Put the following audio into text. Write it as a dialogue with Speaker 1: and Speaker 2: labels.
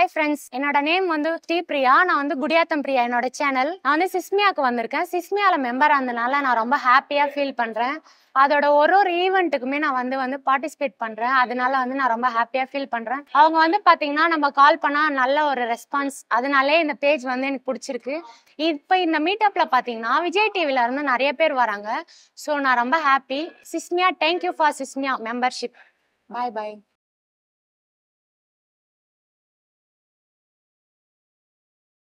Speaker 1: Hi friends, என்னோட name வந்து ஸ்ரீபிரியா. நான் வந்து குடியாத்தம் பிரியா என்னோட சேனல். நான் வந்து சிஸ்மியாவுக்கு வந்திருக்கேன். சிஸ்மியால மெம்பர் ஆனதுனால நான் ரொம்ப ஹாப்பியா ஃபீல் பண்றேன். அதோட ஒரு ஈவெண்ட்டுக்குமே நான் வந்து பார்ட்டிசிபேட் பண்றேன். அதனால வந்து நான் ரொம்ப ஹாப்பியா ஃபீல் பண்றேன். அவங்க வந்து பாத்தீங்கன்னா நம்ம கால் பண்ணா நல்ல ஒரு ரெஸ்பான்ஸ், அதனாலே இந்த பேஜ் வந்து எனக்கு பிடிச்சிருக்கு. இப்போ இந்த மீட்டப்ல பாத்தீங்கன்னா விஜய் டிவில இருந்து நிறைய பேர் வராங்க. ஸோ நான் ரொம்ப ஹாப்பி. சிஸ்மியா, தேங்க்யூ ஃபார் சிஸ்மியா மெம்பர்ஷிப். பாய் பாய்.